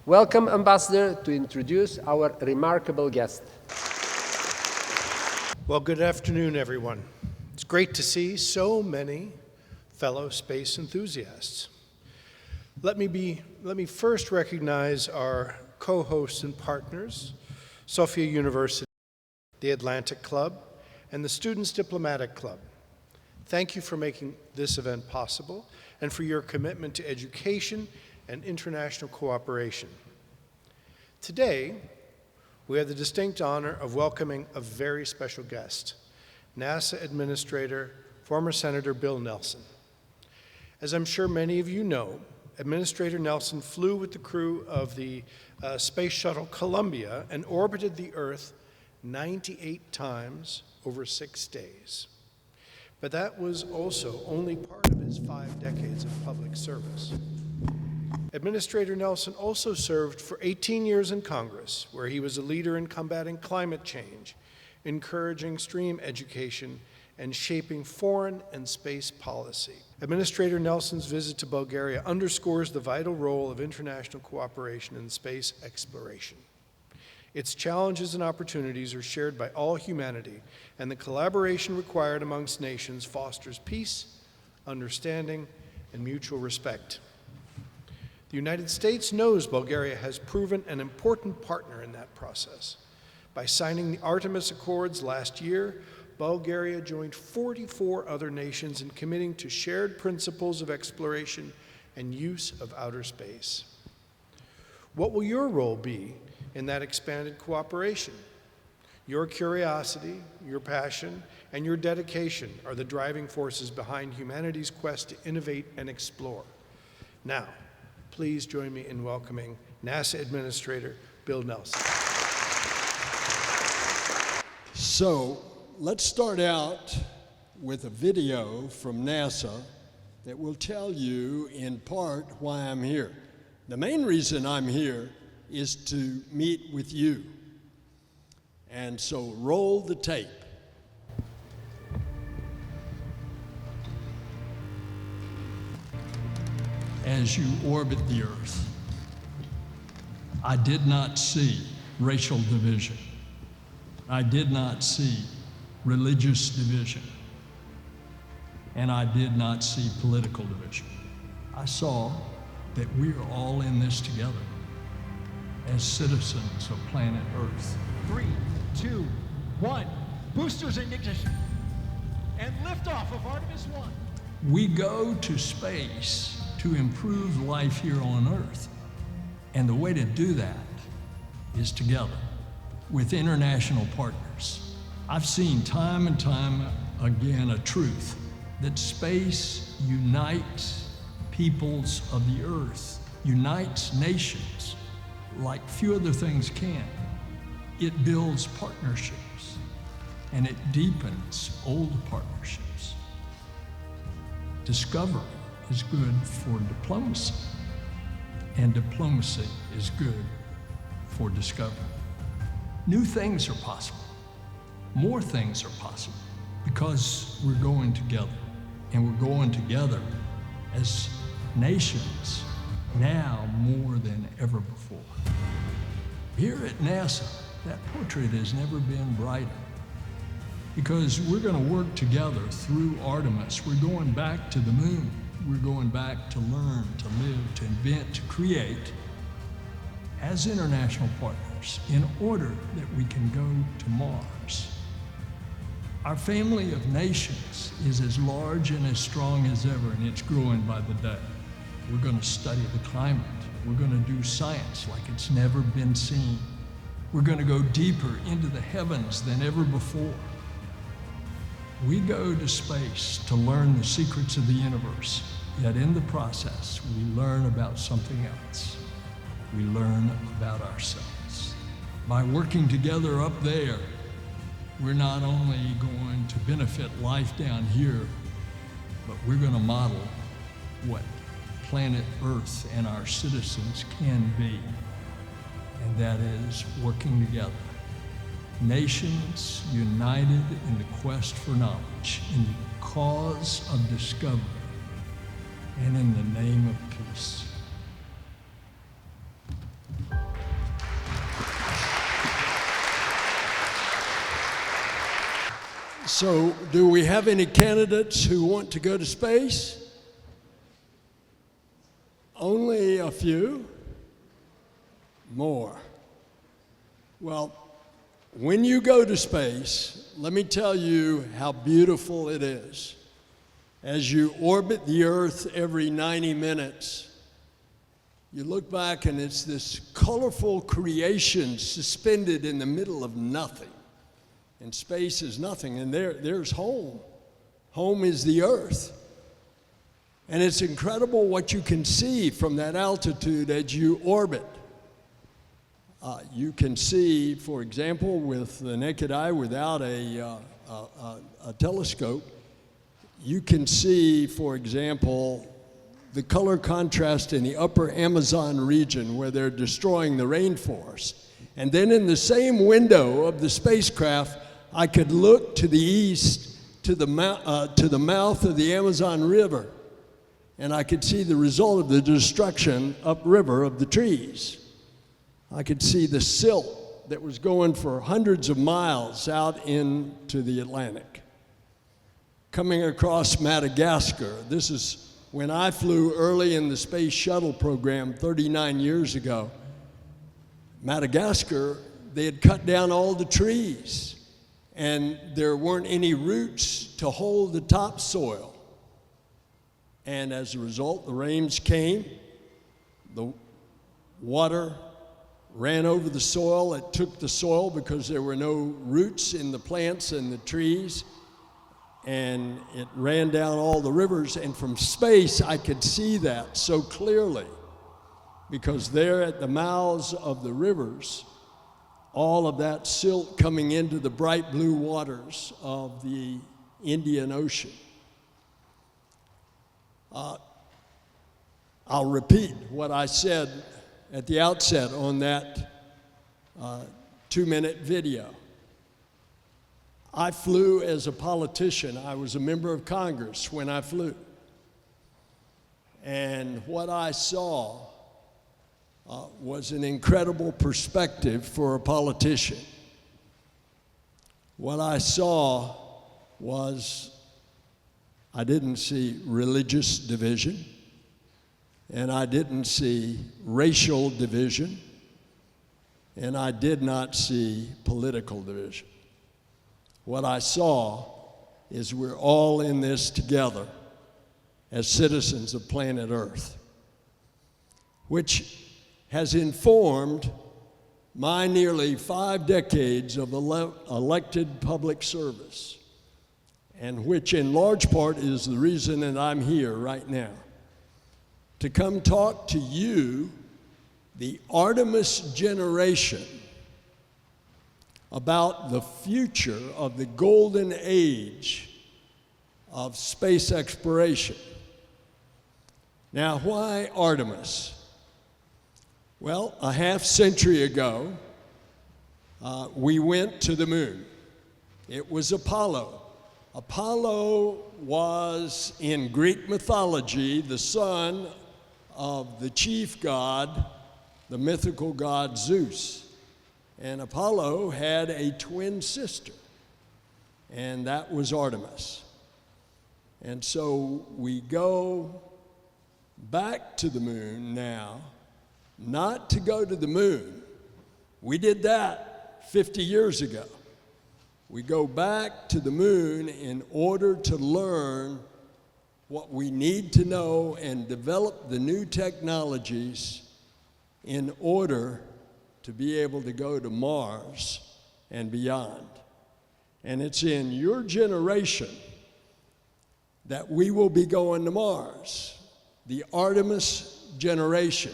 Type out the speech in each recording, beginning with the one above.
Welcome, Ambassador, to introduce our remarkable guest. Well, good afternoon, everyone. It's great to see so many fellow space enthusiasts. Let me first recognize our co-hosts and partners, Sofia University, the Atlantic Club, and the Students' Diplomatic Club. Thank you for making this event possible and for your commitment to education and international cooperation. Today, we have the distinct honor of welcoming a very special guest, NASA Administrator, former Senator Bil Nelsъn. As I'm sure many of you know, Administrator Nelsъn flew with the crew of the Space Shuttle Columbia and orbited the Earth 98 times over 6 days. But that was also only part of his 5 decades of public service. Administrator Nelsъn also served for 18 years in Congress, where he was a leader in combating climate change, encouraging STEAM education, and shaping foreign and space policy. Administrator Nelsъn's visit to Bulgaria underscores the vital role of international cooperation in space exploration. Its challenges and opportunities are shared by all humanity, and the collaboration required amongst nations fosters peace, understanding, and mutual respect. The United States knows Bulgaria has proven an important partner in that process. By signing the Artemis Accords last year, Bulgaria joined 44 other nations in committing to shared principles of exploration and use of outer space. What will your role be in that expanded cooperation? Your curiosity, your passion, and your dedication are the driving forces behind humanity's quest to innovate and explore. Now, please join me in welcoming NASA Administrator Bil Nelsъn. So, let's start out with a video from NASA that will tell you in part why I'm here. The main reason I'm here is to meet with you. And so roll the tape. As you orbit the Earth, I did not see racial division. I did not see religious division, and I did not see political division. I saw that we are all in this together as citizens of planet Earth. 3, 2, 1. Boosters in ignition. And liftoff of Artemis 1. We go to space to improve life here on Earth. And the way to do that is together with international partners. I've seen time and time again a truth that space unites peoples of the Earth, unites nations like few other things can. It builds partnerships and it deepens old partnerships. Discovery is good for diplomacy, and diplomacy is good for discovery. New things are possible. More things are possible because we're going together, and we're going together as nations now more than ever before. Here at NASA, that portrait has never been brighter because we're going to work together through Artemis. We're going back to the moon. We're going back to learn, to live, to invent, to create as international partners in order that we can go to Mars. Our family of nations is as large and as strong as ever, and it's growing by the day. We're going to study the climate. We're going to do science like it's never been seen. We're going to go deeper into the heavens than ever before. We go to space to learn the secrets of the universe, yet in the process, we learn about something else. We learn about ourselves. By working together up there, we're not only going to benefit life down here, but we're going to model what planet Earth and our citizens can be, and that is working together. Nations united in the quest for knowledge, in the cause of discovery, and in the name of peace. So, do we have any candidates who want to go to space? Only a few? More. Well, when you go to space, let me tell you how beautiful it is. As you orbit the Earth every 90 minutes, you look back and it's this colorful creation suspended in the middle of nothing. And space is nothing, and there's home. Home is the Earth. And it's incredible what you can see from that altitude as you orbit. You can see, for example, with the naked eye without a telescope, you can see, for example, the color contrast in the upper Amazon region where they're destroying the rainforest. And then in the same window of the spacecraft, I could look to the east to the mouth of the Amazon River, and I could see the result of the destruction upriver of the trees. I could see the silt that was going for hundreds of miles out into the Atlantic. Coming across Madagascar, this is when I flew early in the space shuttle program 39 years ago. Madagascar, they had cut down all the trees, and there weren't any roots to hold the topsoil. And as a result, the rains came, the water ran over the soil, it took the soil because there were no roots in the plants and the trees, and it ran down all the rivers, and from space I could see that so clearly, because there at the mouths of the rivers, all of that silt coming into the bright blue waters of the Indian Ocean. I'll repeat what I said at the outset on that 2-minute video. I flew as a politician. I was a member of Congress when I flew. And what I saw was an incredible perspective for a politician. What I saw was, I didn't see religious division, and I didn't see racial division, and I did not see political division. What I saw is we're all in this together as citizens of planet Earth, which has informed my nearly 5 decades of elected public service, and which in large part is the reason that I'm here right now, to come talk to you, the Artemis generation, about the future of the golden age of space exploration. Now, why Artemis? Well, a half century ago, we went to the moon. It was Apollo. Apollo was, in Greek mythology, the son of the chief god, the mythical god Zeus. And Apollo had a twin sister, and that was Artemis. And so we go back to the moon now, not to go to the moon. We did that 50 years ago. We go back to the moon in order to learn what we need to know and develop the new technologies in order to be able to go to Mars and beyond. And it's in your generation that we will be going to Mars, the Artemis generation.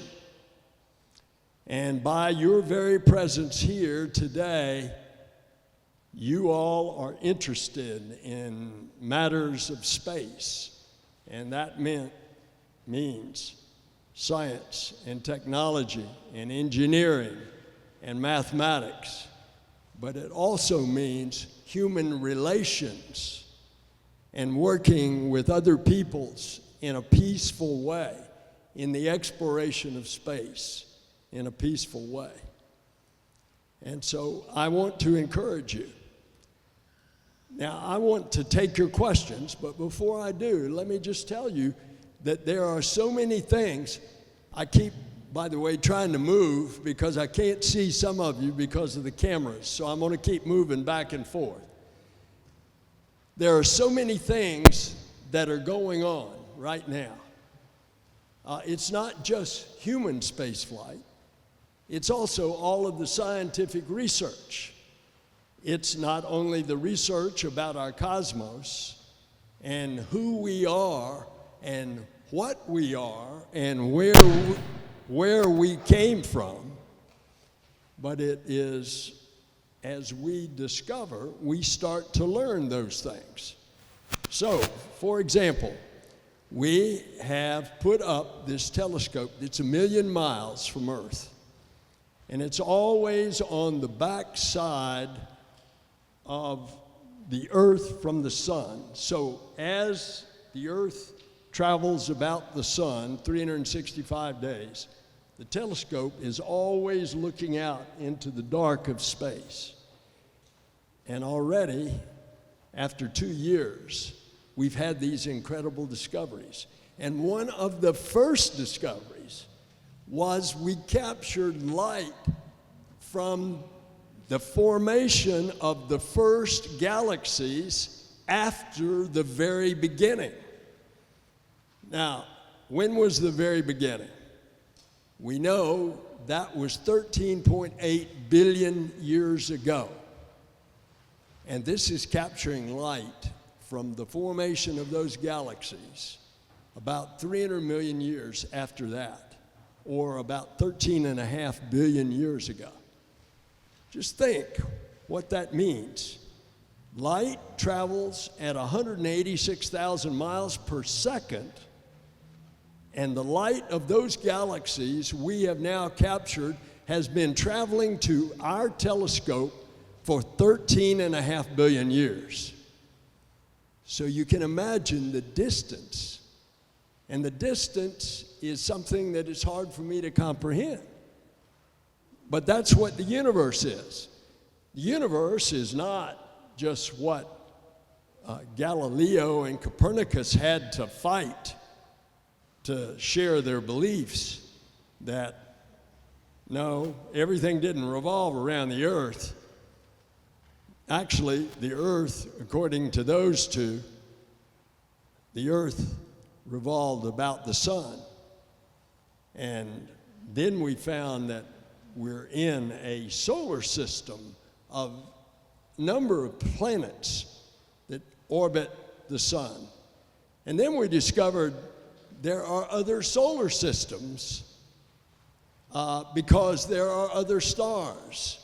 And by your very presence here today, you all are interested in matters of space, and that means science and technology and engineering and mathematics, but it also means human relations and working with other peoples in a peaceful way, in the exploration of space in a peaceful way. And so I want to encourage you. Now, I want to take your questions, but before I do, let me just tell you that there are so many things. I keep, by the way, trying to move because I can't see some of you because of the cameras, so I'm going to keep moving back and forth. There are so many things that are going on right now. It's not just human spaceflight. It's also all of the scientific research. It's not only the research about our cosmos and who we are and what we are and where we came from, but it is, as we discover, we start to learn those things. So, for example, we have put up this telescope that's 1 million miles from Earth, and it's always on the back side of the Earth from the sun. So as the Earth travels about the sun 365 days, the telescope is always looking out into the dark of space. And already, after 2 years, we've had these incredible discoveries. And one of the first discoveries was we captured light from the formation of the first galaxies after the very beginning. Now, when was the very beginning? We know that was 13.8 billion years ago. And this is capturing light from the formation of those galaxies about 300 million years after that, or about 13.5 billion years ago. Just think what that means. Light travels at 186,000 miles per second, and the light of those galaxies we have now captured has been traveling to our telescope for 13.5 billion years. So you can imagine the distance, and the distance is something that is hard for me to comprehend. But that's what the universe is. The universe is not just what Galileo and Copernicus had to fight to share their beliefs, that no, everything didn't revolve around the earth. Actually, the earth, according to those two, the earth revolved about the sun. And then we found that we're in a solar system of number of planets that orbit the sun. And then we discovered there are other solar systems because there are other stars.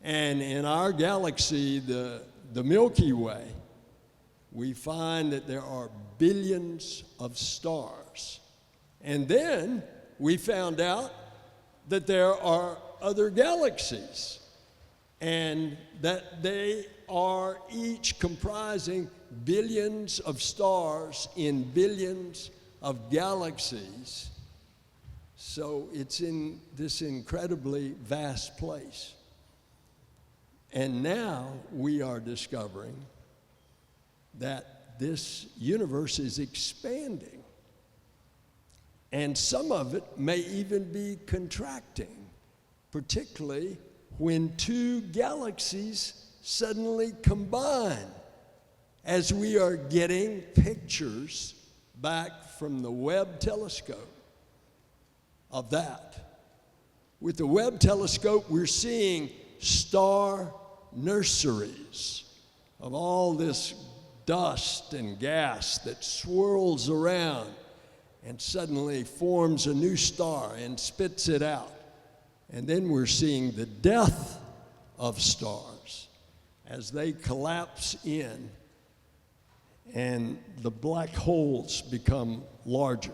And in our galaxy, the Milky Way, we find that there are billions of stars. And then we found out that there are other galaxies, and that they are each comprising billions of stars in billions of galaxies. So it's in this incredibly vast place. And now we are discovering that this universe is expanding. And some of it may even be contracting, particularly when two galaxies suddenly combine, as we are getting pictures back from the Webb telescope of that. With the Webb telescope, we're seeing star nurseries of all this dust and gas that swirls around and suddenly forms a new star and spits it out. And then we're seeing the death of stars as they collapse in and the black holes become larger.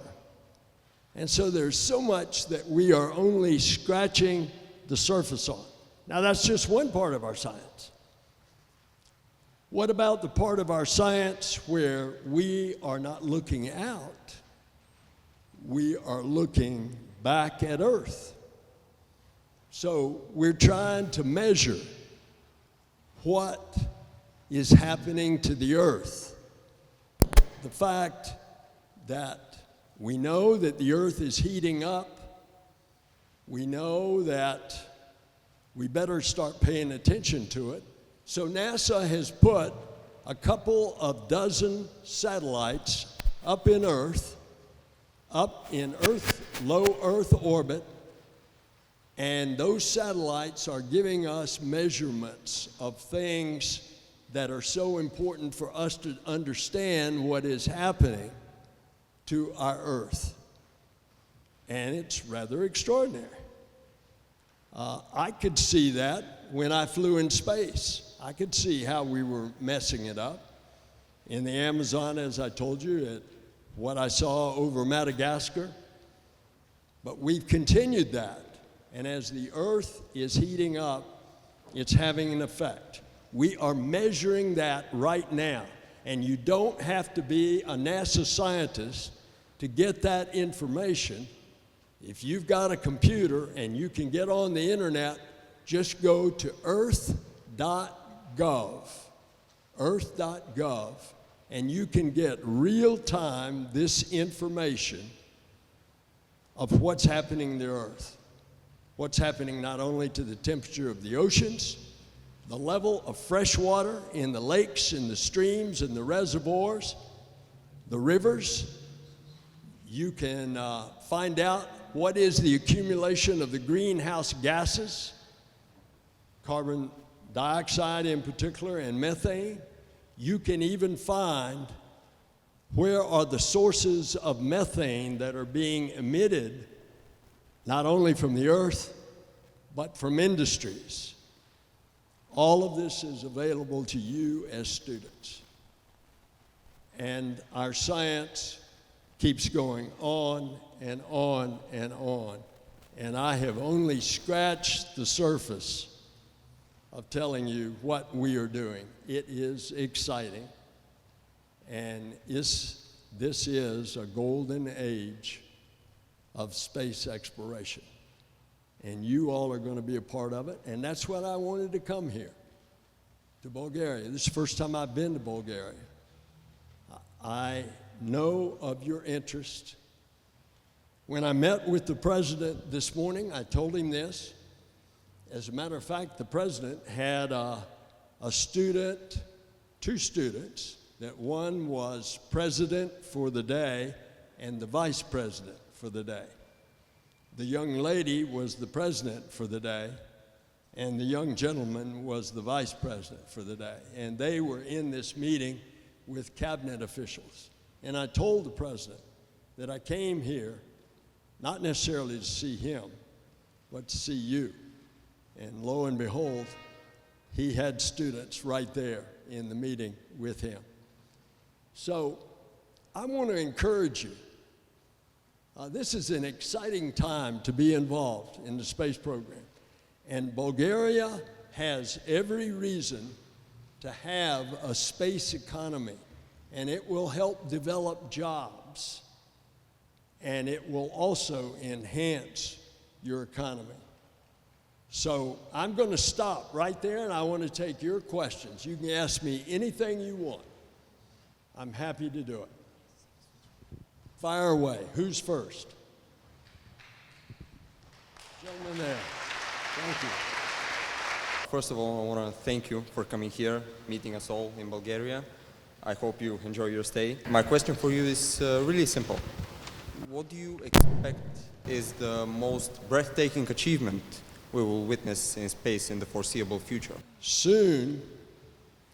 And so there's so much that we are only scratching the surface on. Now that's just one part of our science. What about the part of our science where we are not looking out? We are looking back at Earth. So we're trying to measure what is happening to the Earth. The fact that we know that the Earth is heating up, we know that we better start paying attention to it. So NASA has put a couple of dozen satellites up in low Earth orbit, and those satellites are giving us measurements of things that are so important for us to understand what is happening to our Earth. And it's rather extraordinary. I could see that when I flew in space. I could see how we were messing it up. In the Amazon, as I told you, what I saw over Madagascar. But we've continued that. And as the Earth is heating up, it's having an effect. We are measuring that right now. And you don't have to be a NASA scientist to get that information. If you've got a computer and you can get on the internet, just go to earth.gov, and you can get real-time this information of what's happening to the Earth. What's happening not only to the temperature of the oceans, the level of fresh water in the lakes and the streams and the reservoirs, the rivers. You can find out what is the accumulation of the greenhouse gases, carbon dioxide in particular, and methane. You can even find where are the sources of methane that are being emitted, not only from the Earth, but from industries. All of this is available to you as students. And our science keeps going on and on and on. And I have only scratched the surface of telling you what we are doing. It is exciting. And this is a golden age of space exploration. And you all are going to be a part of it. And that's what I wanted to come here, to Bulgaria. This is the first time I've been to Bulgaria. I know of your interest. When I met with the president this morning, I told him this. As a matter of fact, the president had two students, that one was president for the day and the vice president for the day. The young lady was the president for the day, and the young gentleman was the vice president for the day. And they were in this meeting with cabinet officials. And I told the president that I came here not necessarily to see him, but to see you. And lo and behold, he had students right there in the meeting with him. So I want to encourage you. This is an exciting time to be involved in the space program. And Bulgaria has every reason to have a space economy, and it will help develop jobs, and it will also enhance your economy. So I'm going to stop right there, and I want to take your questions. You can ask me anything you want. I'm happy to do it. Fire away. Who's first? Gentleman there. Thank you. First of all, I want to thank you for coming here, meeting us all in Bulgaria. I hope you enjoy your stay. My question for you is really simple. What do you expect is the most breathtaking achievement we will witness in space in the foreseeable future? Soon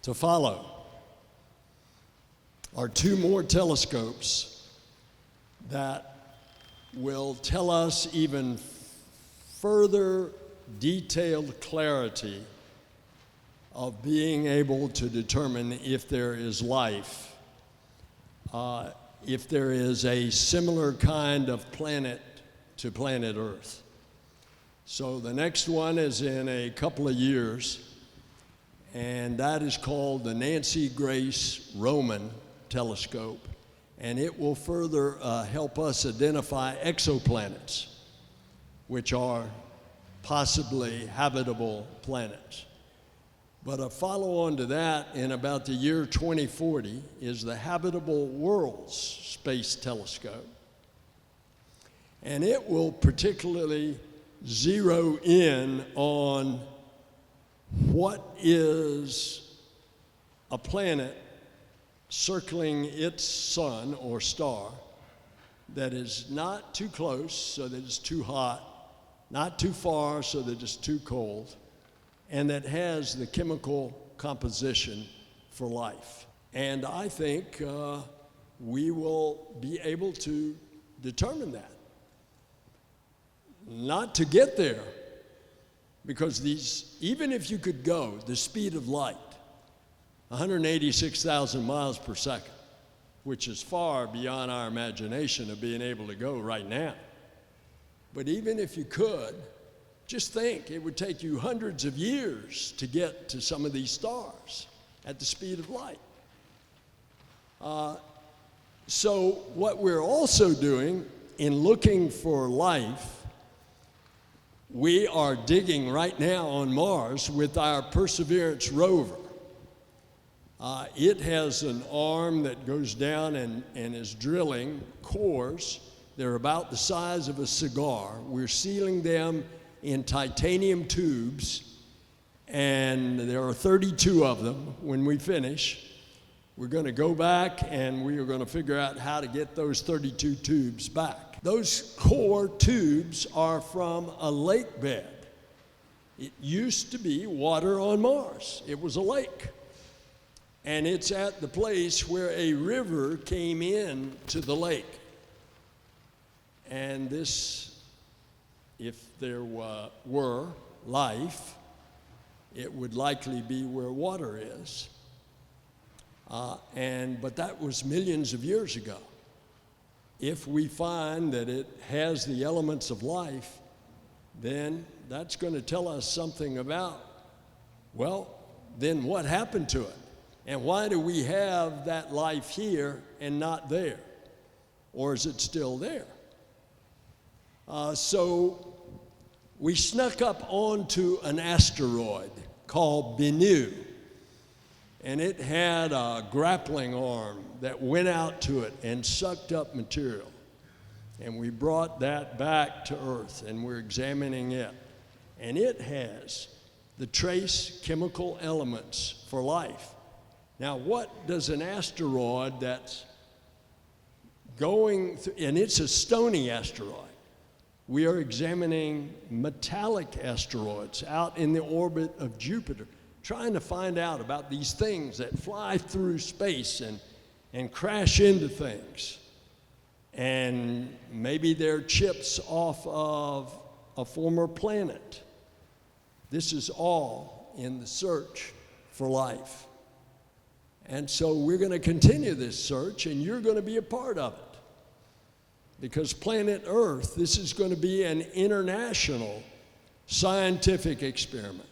to follow are two more telescopes that will tell us even further detailed clarity of being able to determine if there is life, if there is a similar kind of planet to planet Earth. So the next one is in a couple of years, and that is called the Nancy Grace Roman Telescope, and it will further help us identify exoplanets, which are possibly habitable planets. But a follow-on to that in about the year 2040 is the Habitable Worlds Space Telescope. And it will particularly zero in on what is a planet circling its sun or star that is not too close so that it's too hot, not too far so that it's too cold, and that has the chemical composition for life. And I think we will be able to determine that. Not to get there, because even if you could go the speed of light, 186,000 miles per second, which is far beyond our imagination of being able to go right now. But even if you could, just think it would take you hundreds of years to get to some of these stars at the speed of light. So what we're also doing in looking for life, we are digging right now on Mars with our Perseverance rover. It has an arm that goes down and is drilling cores. They're about the size of a cigar. We're sealing them in titanium tubes, and there are 32 of them. When we finish, we're going to go back and we are going to figure out how to get those 32 tubes back. Those core tubes are from a lake bed. It used to be water on Mars. It was a lake. And it's at the place where a river came in to the lake. And this, if there were life, it would likely be where water is. But that was millions of years ago. If we find that it has the elements of life, then that's going to tell us something about, well, then what happened to it? And why do we have that life here and not there? Or is it still there? So we snuck up onto an asteroid called Bennu, and it had a grappling arm that went out to it and sucked up material. And we brought that back to Earth, and we're examining it. And it has the trace chemical elements for life. Now, what does an asteroid that's going through, and it's a stony asteroid. We are examining metallic asteroids out in the orbit of Jupiter, trying to find out about these things that fly through space and crash into things. And maybe they're chips off of a former planet. This is all in the search for life. And so we're going to continue this search, and you're going to be a part of it. Because planet Earth, this is going to be an international scientific experiment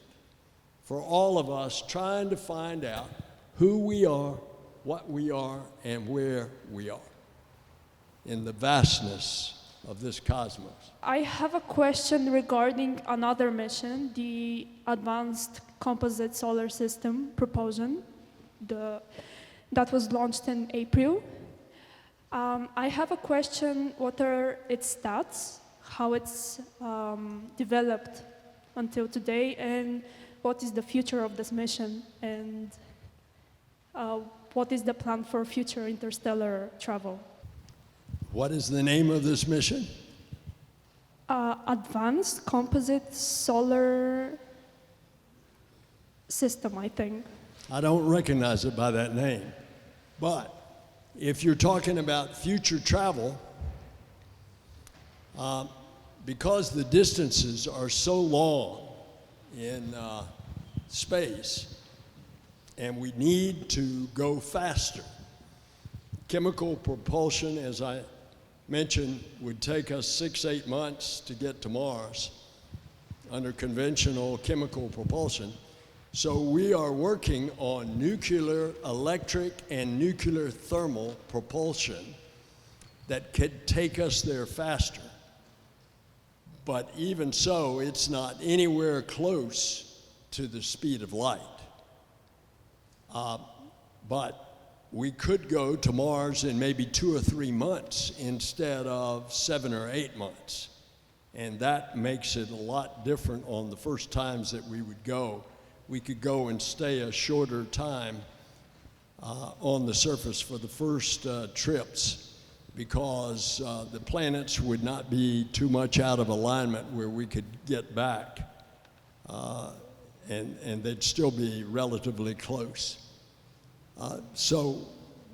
for all of us trying to find out who we are, what we are, and where we are in the vastness of this cosmos. I have a question regarding another mission, the Advanced Composite Solar System propulsion. That was launched in April. I have a question, what are its stats, how it's developed until today, and what is the future of this mission, and what is the plan for future interstellar travel? What is the name of this mission? Advanced Composite Solar System, I think. I don't recognize it by that name. But if you're talking about future travel, because the distances are so long in space, and we need to go faster, chemical propulsion, as I mentioned, would take us 6-8 months to get to Mars under conventional chemical propulsion. So we are working on nuclear, electric, and nuclear thermal propulsion that could take us there faster. But even so, it's not anywhere close to the speed of light. But we could go to Mars in maybe 2 or 3 months instead of 7 or 8 months. And that makes it a lot different on the first times that we would go. We could go and stay a shorter time on the surface for the first trips, because the planets would not be too much out of alignment where we could get back, and they'd still be relatively close. So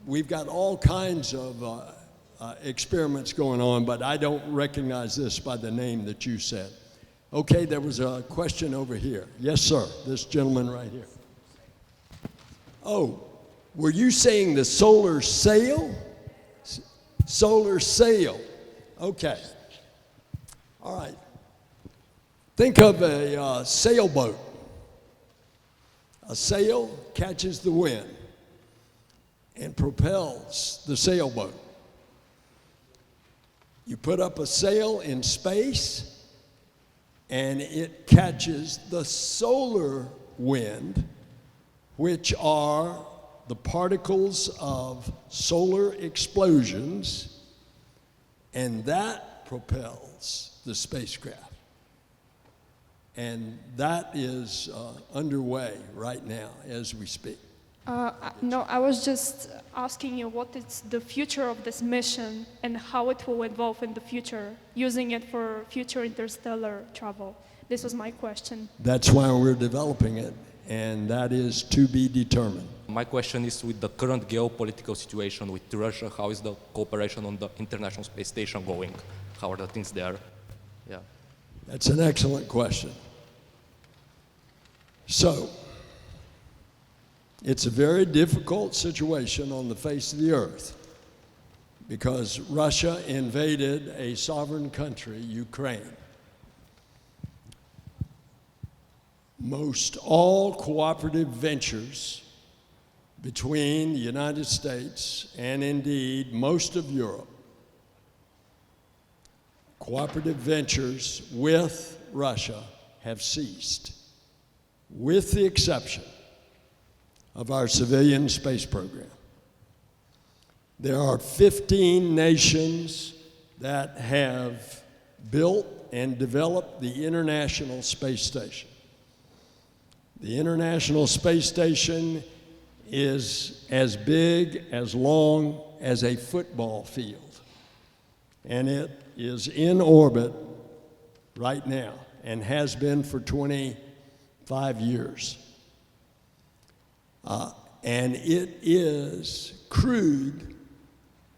we've got all kinds of experiments going on, but I don't recognize this by the name that you said. Okay, there was a question over here. Yes, sir, this gentleman right here. Oh, were you saying the solar sail? Solar sail. Okay. All right. Think of a sailboat. A sail catches the wind and propels the sailboat. You put up a sail in space, and it catches the solar wind, which are the particles of solar explosions, and that propels the spacecraft. And that is underway right now as we speak. No, I was just asking you what is the future of this mission and how it will evolve in the future, using it for future interstellar travel. This was my question. That's why we're developing it, and that is to be determined. My question is, with the current geopolitical situation with Russia, how is the cooperation on the International Space Station going? How are the things there? Yeah. That's an excellent question. So, it's a very difficult situation on the face of the earth because Russia invaded a sovereign country, Ukraine. Most all cooperative ventures between the United States and indeed most of Europe, cooperative ventures with Russia have ceased, with the exception of our civilian space program. There are 15 nations that have built and developed the International Space Station. The International Space Station is as big, as long as a football field, and it is in orbit right now and has been for 25 years. And it is crewed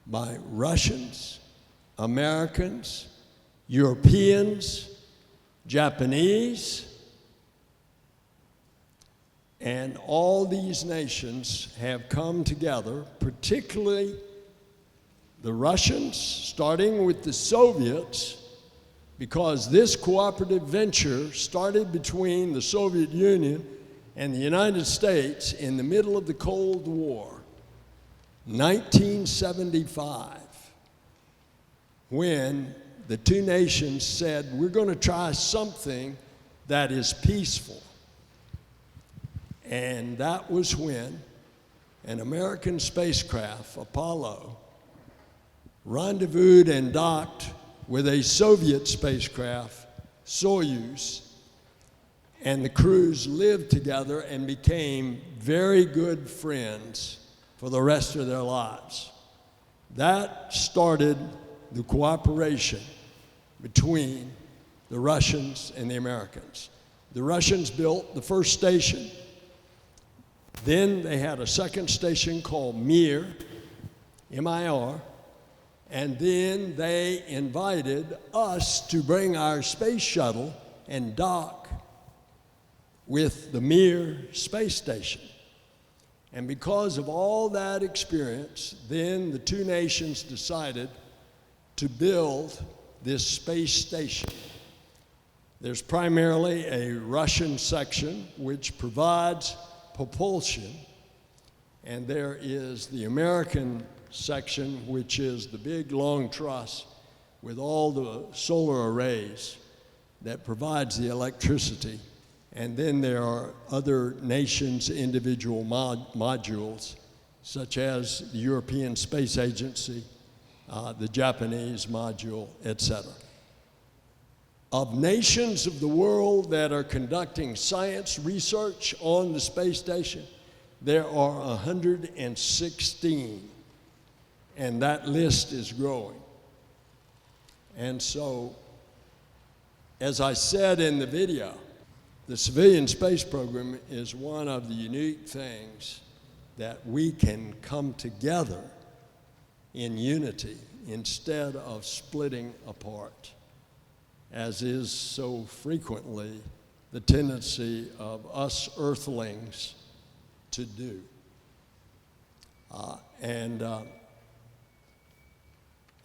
by Russians, Americans, Europeans, Japanese, and all these nations have come together, particularly the Russians, starting with the Soviets, because this cooperative venture started between the Soviet Union and the United States in the middle of the Cold War, 1975, when the two nations said, we're going to try something that is peaceful. And that was when an American spacecraft, Apollo, rendezvoused and docked with a Soviet spacecraft, Soyuz, and the crews lived together and became very good friends for the rest of their lives. That started the cooperation between the Russians and the Americans. The Russians built the first station. Then they had a second station called Mir, M-I-R, and then they invited us to bring our space shuttle and dock with the Mir space station. And because of all that experience, then the two nations decided to build this space station. There's primarily a Russian section which provides propulsion, and there is the American section, which is the big long truss with all the solar arrays that provides the electricity And then there are other nations' individual modules, such as the European Space Agency, the Japanese module, etc. Of nations of the world that are conducting science research on the space station, there are 116, and that list is growing. And so, as I said in the video, the civilian space program is one of the unique things that we can come together in unity instead of splitting apart, as is so frequently the tendency of us earthlings to do.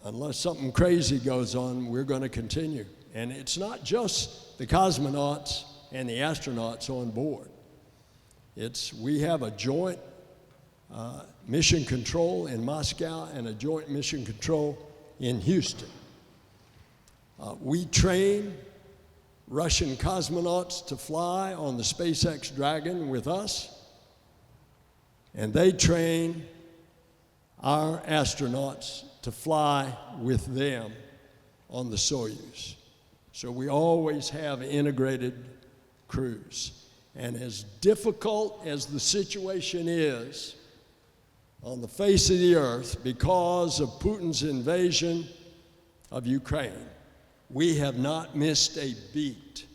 Unless something crazy goes on, we're going to continue. And it's not just the cosmonauts and the astronauts on board. We have a joint mission control in Moscow and a joint mission control in Houston. We train Russian cosmonauts to fly on the SpaceX Dragon with us, and they train our astronauts to fly with them on the Soyuz. So we always have integrated crews. And as difficult as the situation is on the face of the earth because of Putin's invasion of Ukraine, we have not missed a beat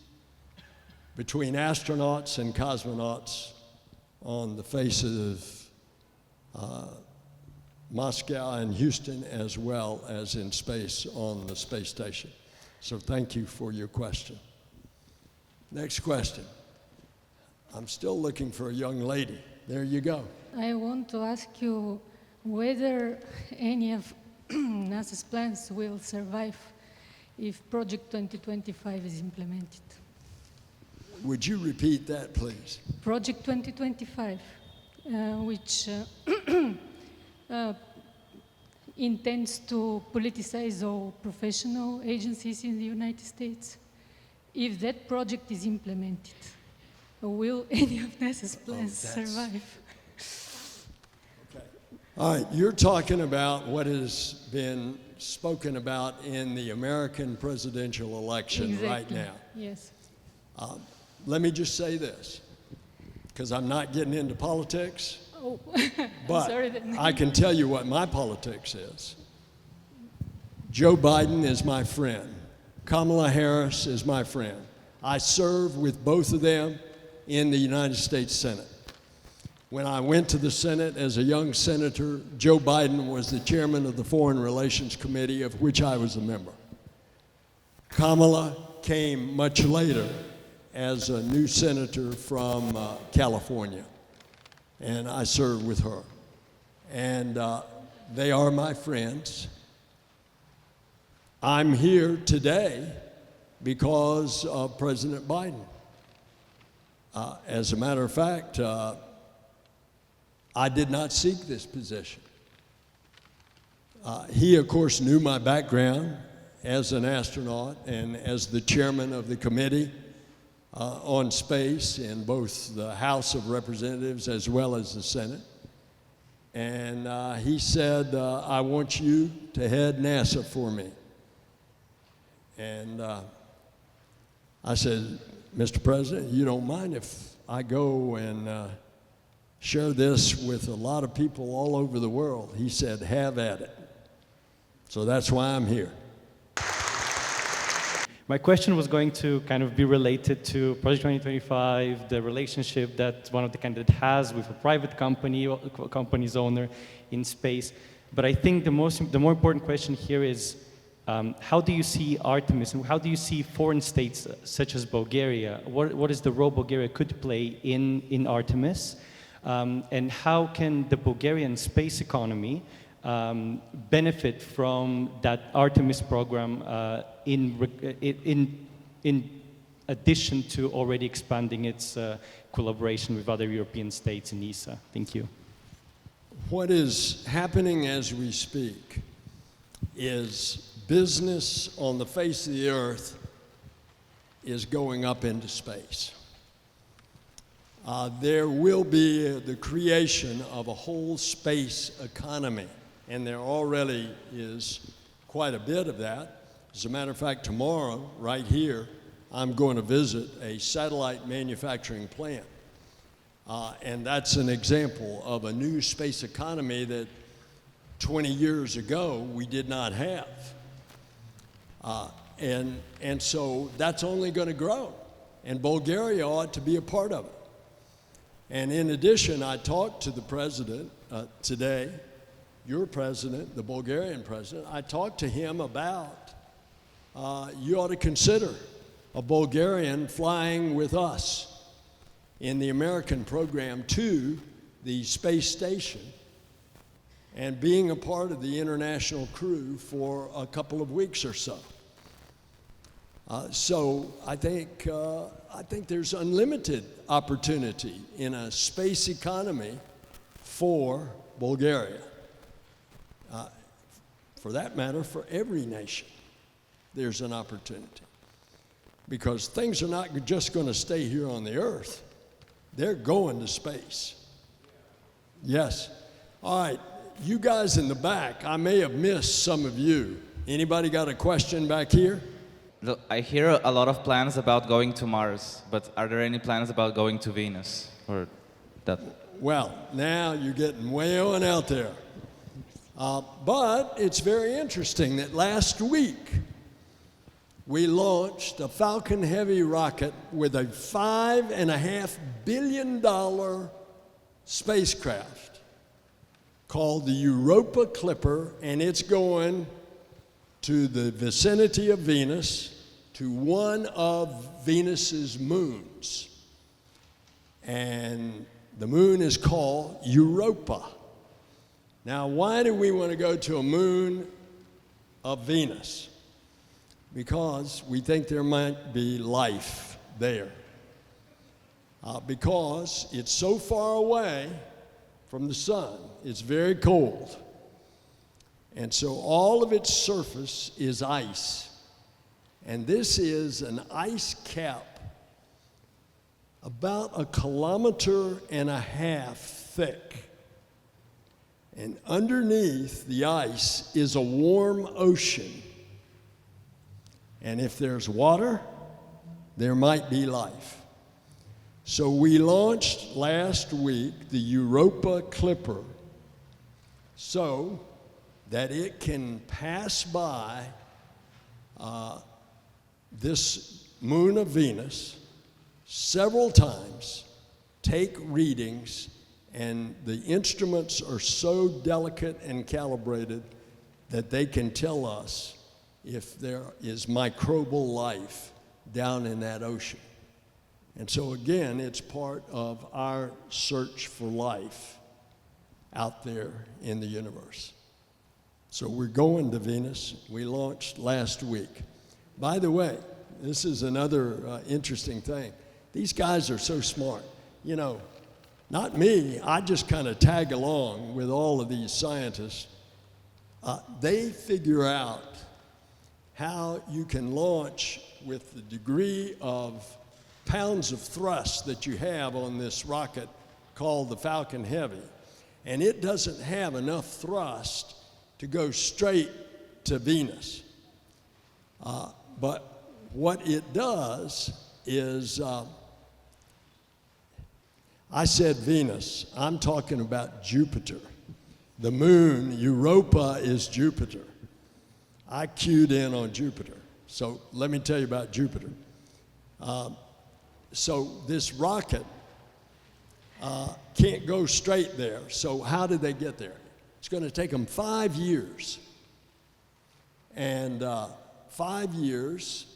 between astronauts and cosmonauts on the face of Moscow and Houston, as well as in space on the space station. So thank you for your question. Next question. I'm still looking for a young lady. There you go. I want to ask you whether any of NASA's plans will survive if Project 2025 is implemented. Would you repeat that, please? Project 2025, which intends to politicize all professional agencies in the United States. If that project is implemented, will any of NASA's plans survive? Okay. All right, you're talking about what has been spoken about in the American presidential election right now. Yes. Let me just say this, because I'm not getting into politics, Oh, but sorry then. I can tell you what my politics is. Joe Biden is my friend. Kamala Harris is my friend. I serve with both of them in the United States Senate. When I went to the Senate as a young senator, Joe Biden was the chairman of the Foreign Relations Committee, of which I was a member. Kamala came much later as a new senator from California, and I served with her. And they are my friends. I'm here today because of President Biden. As a matter of fact, I did not seek this position. He, of course, knew my background as an astronaut and as the chairman of the committee on space in both the House of Representatives as well as the Senate. And he said, I want you to head NASA for me. And I said, Mr. President, you don't mind if I go and share this with a lot of people all over the world? He said, have at it. So that's why I'm here. My question was going to kind of be related to Project 2025, the relationship that one of the candidates has with a private company, or company's owner in space. But I think the more important question here is, how do you see Artemis, and how do you see foreign states such as Bulgaria? What is the role Bulgaria could play in Artemis? And how can the Bulgarian space economy benefit from that Artemis program in addition to already expanding its collaboration with other European states in ESA? Thank you. What is happening as we speak is business on the face of the earth is going up into space. there will be the creation of a whole space economy, and there already is quite a bit of that. As a matter of fact, tomorrow, right here, I'm going to visit a satellite manufacturing plant. And that's an example of a new space economy that 20 years ago we did not have. And so that's only going to grow, and Bulgaria ought to be a part of it. And in addition, I talked to the president today, your president, the Bulgarian president. I talked to him about you ought to consider a Bulgarian flying with us in the American program to the space station and being a part of the international crew for a couple of weeks or so. So I think there's unlimited opportunity in a space economy for Bulgaria. For that matter, for every nation, there's an opportunity. Because things are not just going to stay here on the earth. They're going to space. Yes. All right, you guys in the back, I may have missed some of you. Anybody got a question back here? Look, I hear a lot of plans about going to Mars, but are there any plans about going to Venus or that? Well, now you're getting way on out there. But it's very interesting that last week we launched a Falcon Heavy rocket with a $5.5 billion spacecraft called the Europa Clipper, and it's going to the vicinity of Venus, to one of Venus's moons. And the moon is called Europa. Now, why do we want to go to a moon of Venus? Because we think there might be life there. Because it's so far away from the sun, it's very cold. And so all of its surface is ice. And this is an ice cap about 1.5 kilometers thick. And underneath the ice is a warm ocean. And if there's water, there might be life. So we launched last week the Europa Clipper so that it can pass by this moon of Venus several times, take readings, and the instruments are so delicate and calibrated that they can tell us if there is microbial life down in that ocean. And so again, it's part of our search for life out there in the universe. So we're going to Venus. We launched last week. By the way, this is another interesting thing. These guys are so smart. You know, not me. I just kind of tag along with all of these scientists. They figure out how you can launch with the degree of pounds of thrust that you have on this rocket called the Falcon Heavy. And it doesn't have enough thrust to go straight to Venus. But what it does is, I said Venus, I'm talking about Jupiter. The moon, Europa, is Jupiter. I cued in on Jupiter. So let me tell you about Jupiter. So this rocket can't go straight there. So how did they get there? It's going to take them 5 years. And 5 years,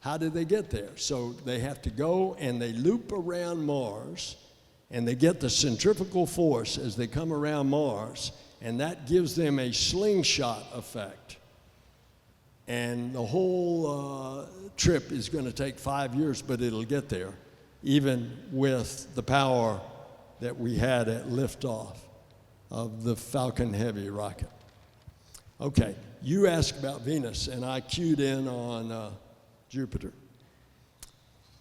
how did they get there? So they have to go and they loop around Mars, and they get the centrifugal force as they come around Mars, and that gives them a slingshot effect. And the whole trip is going to take 5 years, but it'll get there, even with the power that we had at liftoff of the Falcon Heavy rocket. Okay, you asked about Venus, and I cued in on Jupiter.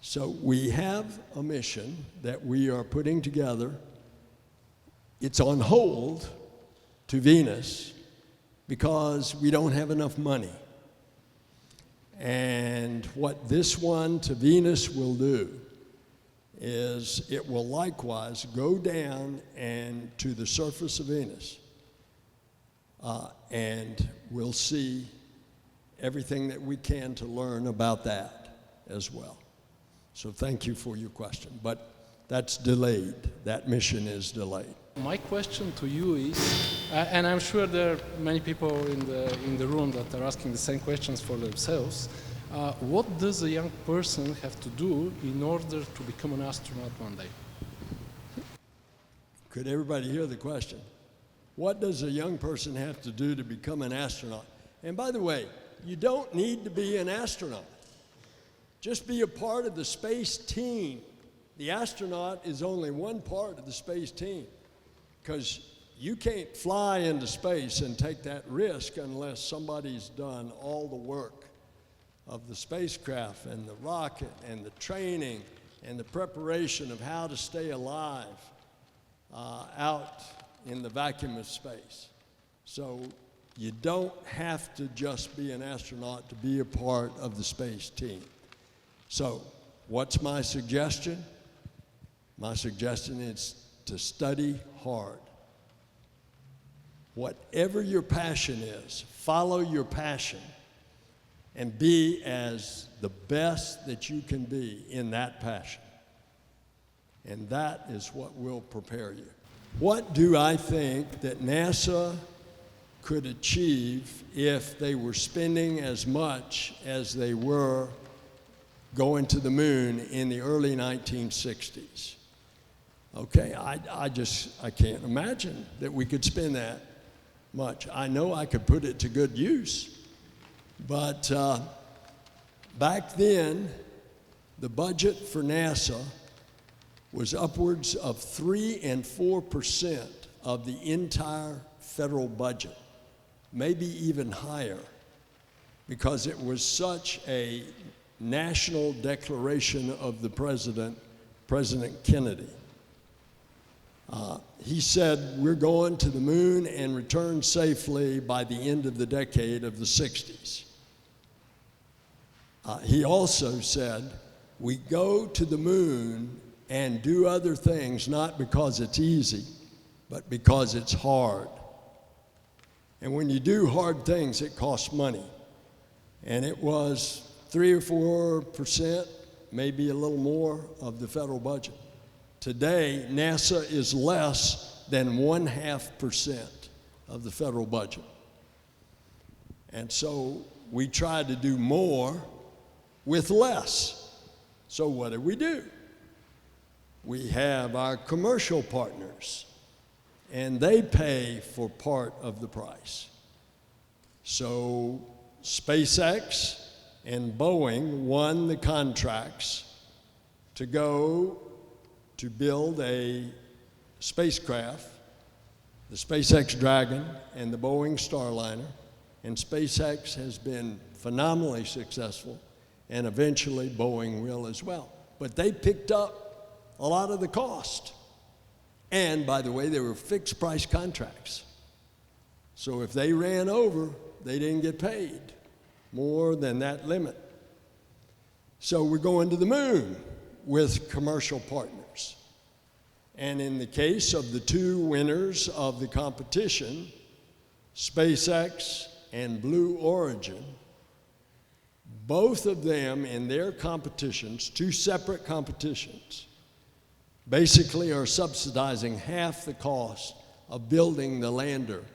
So we have a mission that we are putting together. It's on hold to Venus because we don't have enough money. And what this one to Venus will do is it will likewise go down and to the surface of Venus, and we'll see everything that we can to learn about that as well. So thank you for your question, but that's delayed. That mission is delayed. My question to you is, and I'm sure there are many people in the room that are asking the same questions for themselves, what does a young person have to do in order to become an astronaut one day? Could everybody hear the question? What does a young person have to do to become an astronaut? And by the way, you don't need to be an astronaut. Just be a part of the space team. The astronaut is only one part of the space team, because you can't fly into space and take that risk unless somebody's done all the work of the spacecraft and the rocket and the training and the preparation of how to stay alive out in the vacuum of space. So you don't have to just be an astronaut to be a part of the space team. So what's my suggestion? My suggestion is to study hard. Whatever your passion is, follow your passion and be as the best that you can be in that passion. And that is what will prepare you. What do I think that NASA could achieve if they were spending as much as they were going to the moon in the early 1960s? Okay, I can't imagine that we could spend that much. I know I could put it to good use, but back then, the budget for NASA was upwards of 3 and 4% of the entire federal budget, maybe even higher, because it was such a national declaration of the president, President Kennedy. He said, we're going to the moon and return safely by the end of the decade of the 60s. He also said, we go to the moon and do other things not because it's easy, but because it's hard. And when you do hard things, it costs money. And it was 3 or 4%, maybe a little more, of the federal budget. Today, NASA is less than 0.5% of the federal budget. And so we try to do more with less. So what do? We have our commercial partners, and they pay for part of the price. So SpaceX and Boeing won the contracts to go to build a spacecraft, the SpaceX Dragon and the Boeing Starliner, and SpaceX has been phenomenally successful, and eventually Boeing will as well. But they picked up a lot of the cost. And by the way, they were fixed price contracts. So if they ran over, they didn't get paid more than that limit. So we're going to the moon with commercial partners. And in the case of the two winners of the competition, SpaceX and Blue Origin, both of them in their competitions, two separate competitions, basically are subsidizing half the cost of building the lander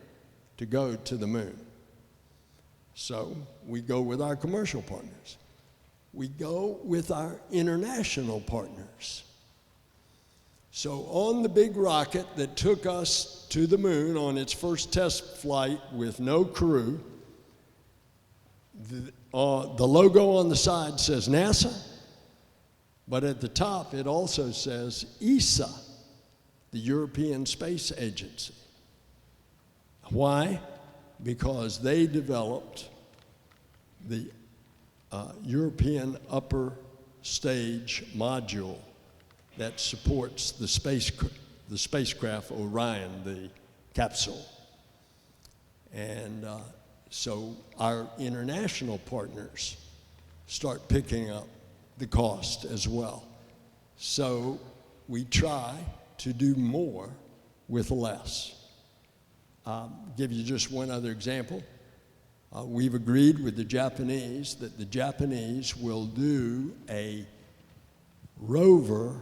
to go to the moon. So we go with our commercial partners. We go with our international partners. So on the big rocket that took us to the moon on its first test flight with no crew, the logo on the side says NASA, but at the top it also says ESA, the European Space Agency. Why? Because they developed the European upper stage module that supports the spacecraft Orion, the capsule. And so our international partners start picking up the cost as well. So we try to do more with less. Give you just one other example. We've agreed with the Japanese that the Japanese will do a rover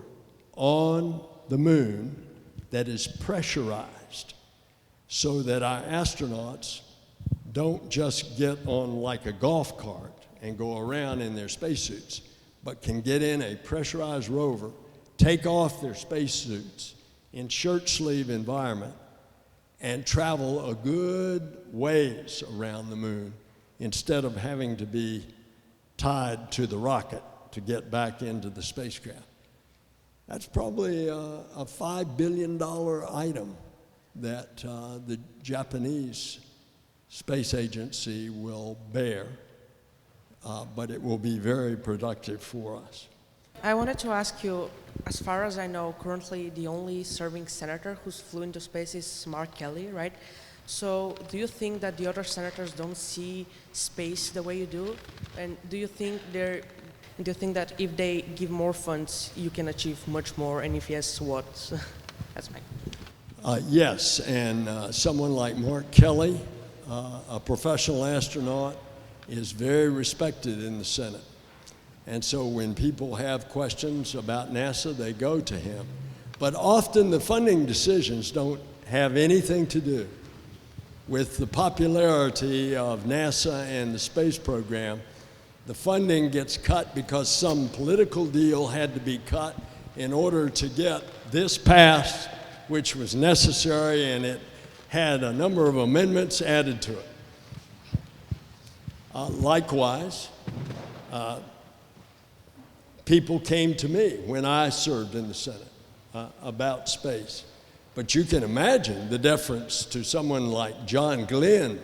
on the moon that is pressurized so that our astronauts don't just get on like a golf cart and go around in their spacesuits, but can get in a pressurized rover, take off their spacesuits in shirt sleeve environment, and travel a good ways around the moon instead of having to be tied to the rocket to get back into the spacecraft. That's probably a $5 billion item that the Japanese Space Agency will bear, but it will be very productive for us. I wanted to ask you, as far as I know, currently the only serving senator who's flew into space is Mark Kelly, right? So do you think that the other senators don't see space the way you do? And do you think that if they give more funds, you can achieve much more? And if yes, what? That's my Yes, and someone like Mark Kelly, a professional astronaut, is very respected in the Senate. And so when people have questions about NASA, they go to him. But often the funding decisions don't have anything to do with the popularity of NASA and the space program. The funding gets cut because some political deal had to be cut in order to get this passed, which was necessary, and it had a number of amendments added to it. Likewise, people came to me when I served in the Senate about space. But you can imagine the deference to someone like John Glenn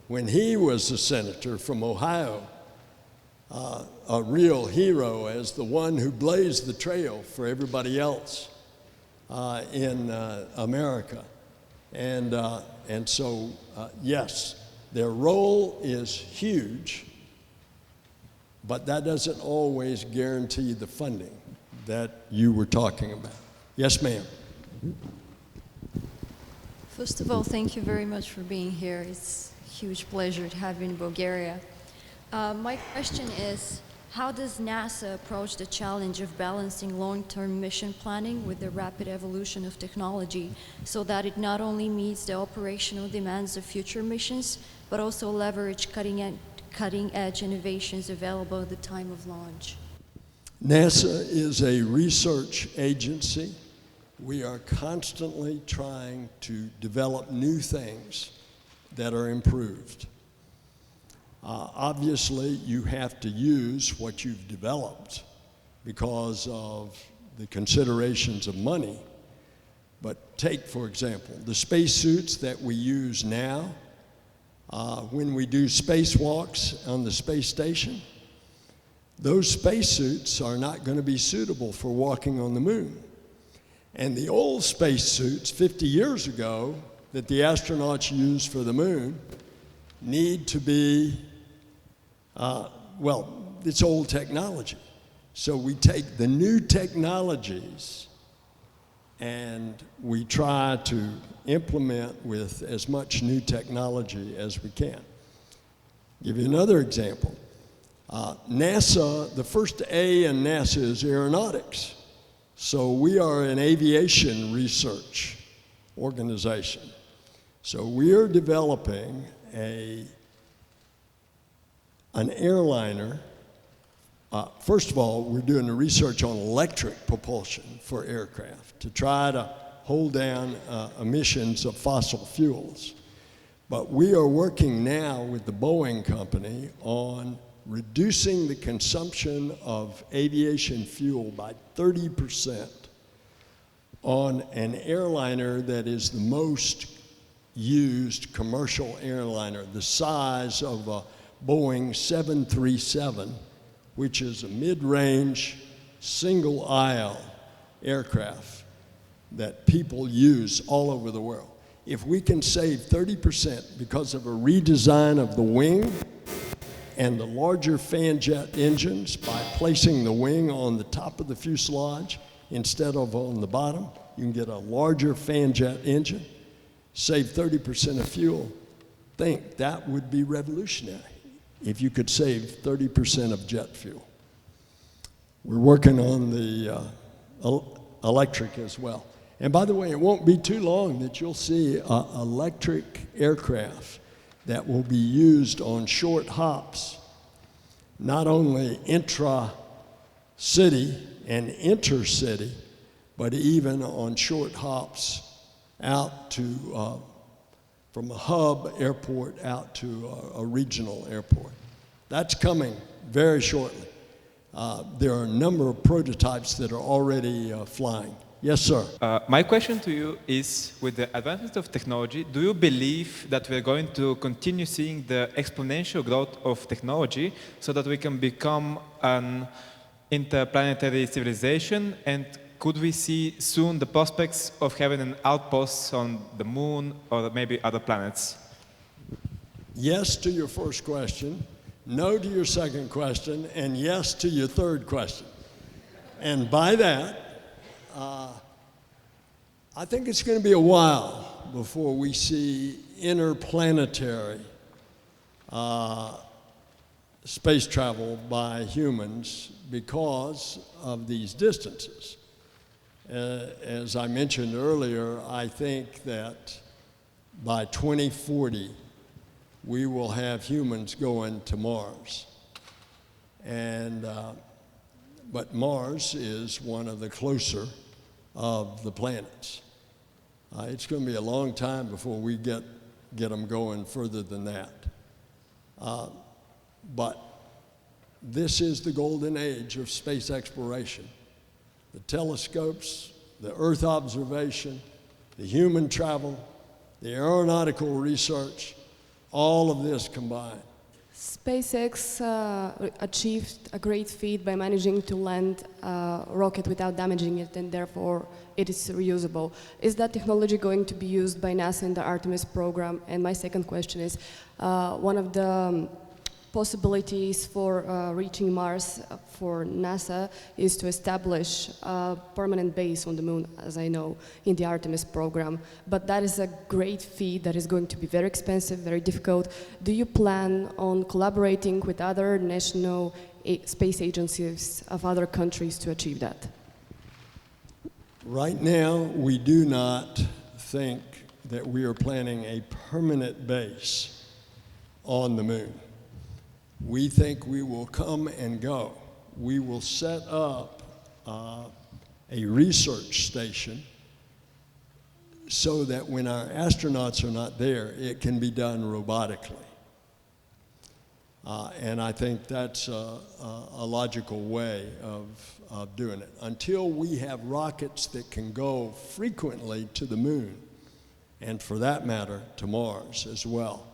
when he was a senator from Ohio, a real hero as the one who blazed the trail for everybody else in America. And so, yes, their role is huge, but that doesn't always guarantee the funding that you were talking about. Yes, ma'am. First of all, thank you very much for being here. It's a huge pleasure to have you in Bulgaria. My question is, how does NASA approach the challenge of balancing long-term mission planning with the rapid evolution of technology so that it not only meets the operational demands of future missions, but also leverage cutting-edge innovations available at the time of launch? NASA is a research agency. We are constantly trying to develop new things that are improved. Obviously, you have to use what you've developed because of the considerations of money. But take, for example, the spacesuits that we use now. When we do spacewalks on the space station, those spacesuits are not going to be suitable for walking on the moon. And the old spacesuits 50 years ago that the astronauts used for the moon need to be, well, it's old technology. So we take the new technologies and we try to implement with as much new technology as we can. Give you another example. NASA, the first A in NASA is aeronautics. So we are an aviation research organization. So we are developing an airliner. First of all, we're doing the research on electric propulsion for aircraft to try to hold down emissions of fossil fuels. But we are working now with the Boeing company on reducing the consumption of aviation fuel by 30% on an airliner that is the most used commercial airliner, the size of a Boeing 737 which is a mid-range, single-aisle aircraft that people use all over the world. If we can save 30% because of a redesign of the wing and the larger fan jet engines by placing the wing on the top of the fuselage instead of on the bottom, you can get a larger fan jet engine, save 30% of fuel. Think that would be revolutionary if you could save 30% of jet fuel. We're working on the electric as well. And by the way, it won't be too long that you'll see electric aircraft that will be used on short hops, not only intra-city and intercity, but even on short hops out to, from a hub airport out to a regional airport. That's coming very shortly. There are a number of prototypes that are already flying. Yes, sir. My question to you is, with the advancement of technology, do you believe that we're going to continue seeing the exponential growth of technology so that we can become an interplanetary civilization? And could we see soon the prospects of having an outpost on the moon or maybe other planets? Yes to your first question, no to your second question, and yes to your third question. And by that, I think it's going to be a while before we see interplanetary space travel by humans because of these distances. As I mentioned earlier, I think that by 2040, we will have humans going to Mars. And, but Mars is one of the closer of the planets. It's going to be a long time before we get them going further than that. But this is the golden age of space exploration. The telescopes, the Earth observation, the human travel, the aeronautical research, all of this combined. SpaceX achieved a great feat by managing to land a rocket without damaging it, and therefore it is reusable. Is that technology going to be used by NASA in the Artemis program? And my second question is, one of the possibilities for reaching Mars for NASA is to establish a permanent base on the moon, as I know, in the Artemis program. But that is a great feat that is going to be very expensive, very difficult. Do you plan on collaborating with other national space agencies of other countries to achieve that? Right now, we do not think that we are planning a permanent base on the moon. We think we will come and go. We will set up a research station so that when our astronauts are not there, it can be done robotically. And I think that's a logical way of doing it. Until we have rockets that can go frequently to the moon, and for that matter, to Mars as well,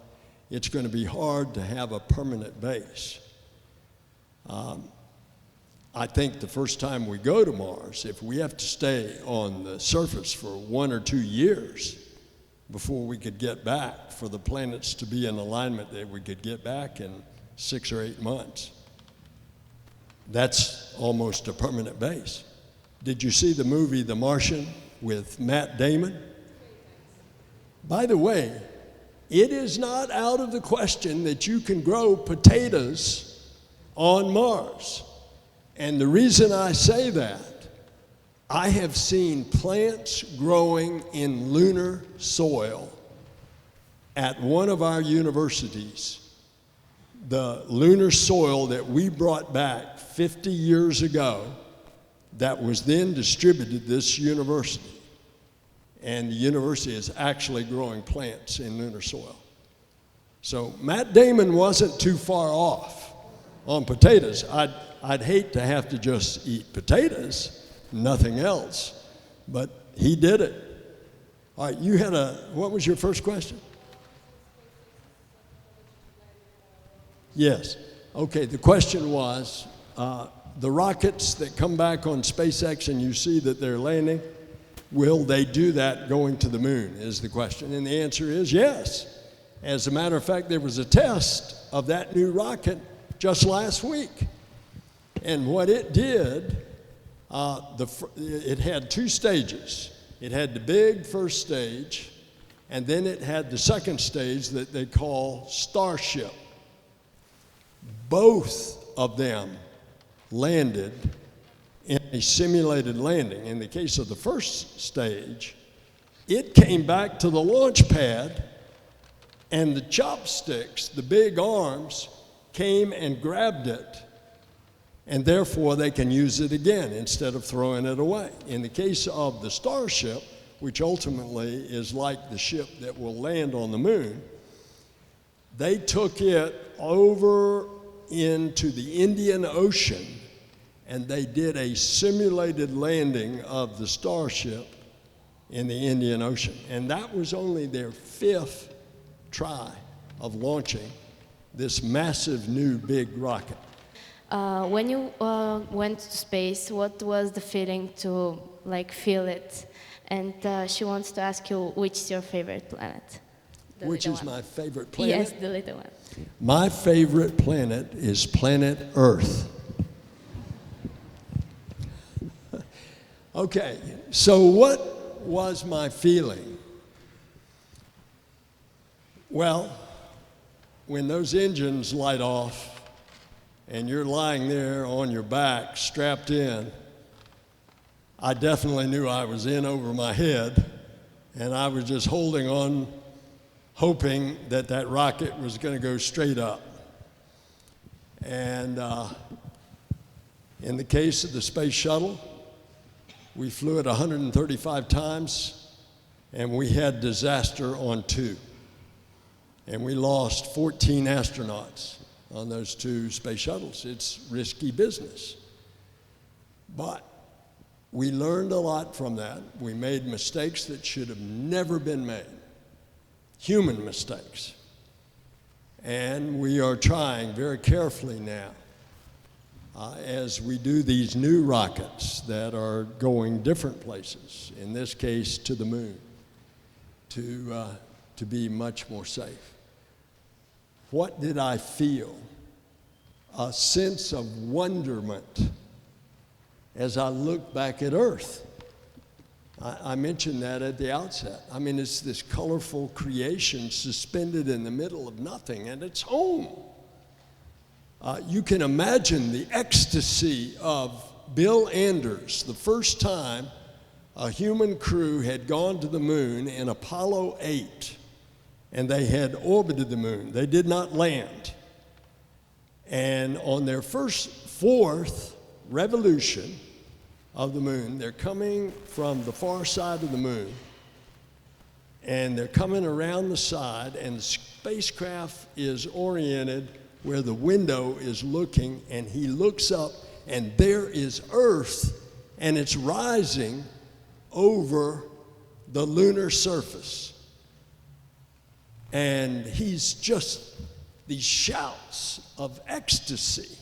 it's going to be hard to have a permanent base. I think the first time we go to Mars, if we have to stay on the surface for 1 or 2 years before we could get back, for the planets to be in alignment that we could get back in 6 or 8 months, that's almost a permanent base. Did you see the movie The Martian with Matt Damon? By the way, it is not out of the question that you can grow potatoes on Mars. And the reason I say that, I have seen plants growing in lunar soil at one of our universities. The lunar soil that we brought back 50 years ago that was then distributed to this university. And the university is actually growing plants in lunar soil. So Matt Damon wasn't too far off on potatoes. I'd hate to have to just eat potatoes, nothing else, but he did it. All right, you had what was your first question? Yes. Okay, the question was, the rockets that come back on SpaceX and you see that they're landing, will they do that going to the moon is the question. And the answer is yes. As a matter of fact, there was a test of that new rocket just last week. And what it did, it had two stages. It had the big first stage, and then it had the second stage that they call Starship. Both of them landed in a simulated landing. In the case of the first stage, it came back to the launch pad, and the chopsticks, the big arms, came and grabbed it, and therefore they can use it again instead of throwing it away. In the case of the Starship, which ultimately is like the ship that will land on the moon, they took it over into the Indian Ocean, and they did a simulated landing of the Starship in the Indian Ocean. And that was only their fifth try of launching this massive new big rocket. When you went to space, what was the feeling to feel it? And she wants to ask you, which is your favorite planet? Which is my favorite planet? Yes, the little one. My favorite planet is planet Earth. Okay, so what was my feeling? Well, when those engines light off and you're lying there on your back, strapped in, I definitely knew I was in over my head, and I was just holding on, hoping that that rocket was going to go straight up. And in the case of the space shuttle, we flew it 135 times, and we had disaster on 2. And we lost 14 astronauts on those 2 space shuttles. It's risky business. But we learned a lot from that. We made mistakes that should have never been made, human mistakes. And we are trying very carefully now, as we do these new rockets that are going different places, in this case to the moon, to be much more safe. What did I feel? A sense of wonderment as I look back at Earth. I mentioned that at the outset. I mean, it's this colorful creation suspended in the middle of nothing, and it's home. You can imagine the ecstasy of Bill Anders, the first time a human crew had gone to the moon in Apollo 8, and they had orbited the moon. They did not land. And on their fourth revolution of the moon, they're coming from the far side of the moon, and they're coming around the side, and the spacecraft is oriented where the window is looking, and he looks up, and there is Earth, and it's rising over the lunar surface. And he's just these shouts of ecstasy.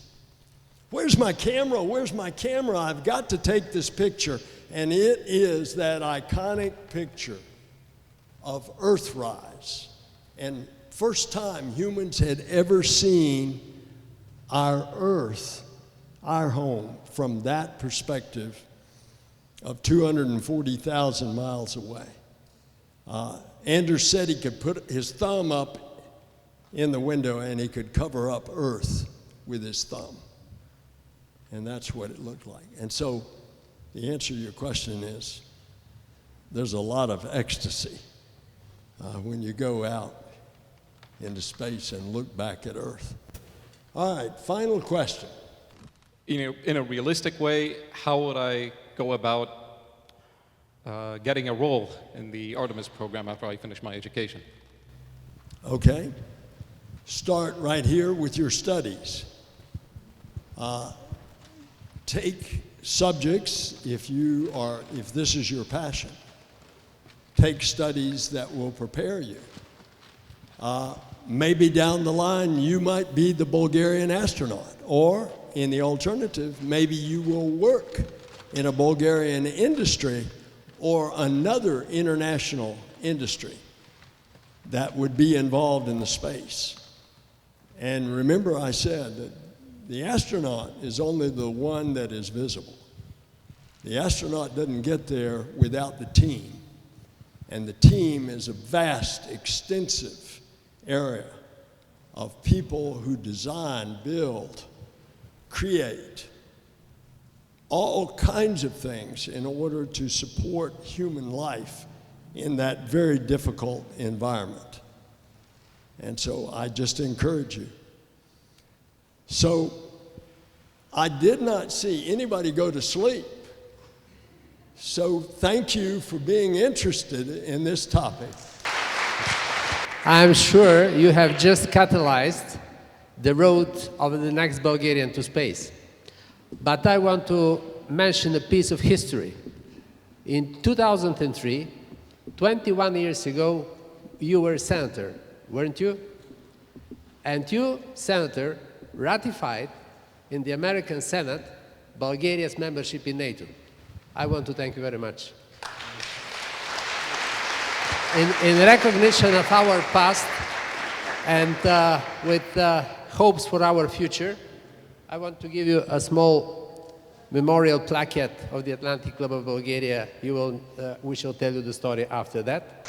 Where's my camera? Where's my camera? I've got to take this picture. And it is that iconic picture of Earthrise. And first time humans had ever seen our Earth, our home, from that perspective of 240,000 miles away. Anders said he could put his thumb up in the window and he could cover up Earth with his thumb. And that's what it looked like. And so the answer to your question is there's a lot of ecstasy when you go out into space and look back at Earth. All right, final question. In a realistic way, how would I go about getting a role in the Artemis program after I finish my education? Okay. Start right here with your studies. Take subjects, if this is your passion, take studies that will prepare you. Maybe down the line you might be the Bulgarian astronaut, or in the alternative, maybe you will work in a Bulgarian industry or another international industry that would be involved in the space. And remember I said that the astronaut is only the one that is visible. The astronaut doesn't get there without the team. And the team is a vast, extensive area of people who design, build, create all kinds of things in order to support human life in that very difficult environment. And so I just encourage you. So I did not see anybody go to sleep. So thank you for being interested in this topic. I'm sure you have just catalyzed the road of the next Bulgarian to space. But I want to mention a piece of history. In 2003, 21 years ago, you were senator, weren't you? And you, senator, ratified in the American Senate Bulgaria's membership in NATO. I want to thank you very much. In recognition of our past and with hopes for our future, I want to give you a small memorial plaquette of the Atlantic Club of Bulgaria. We shall tell you the story after that.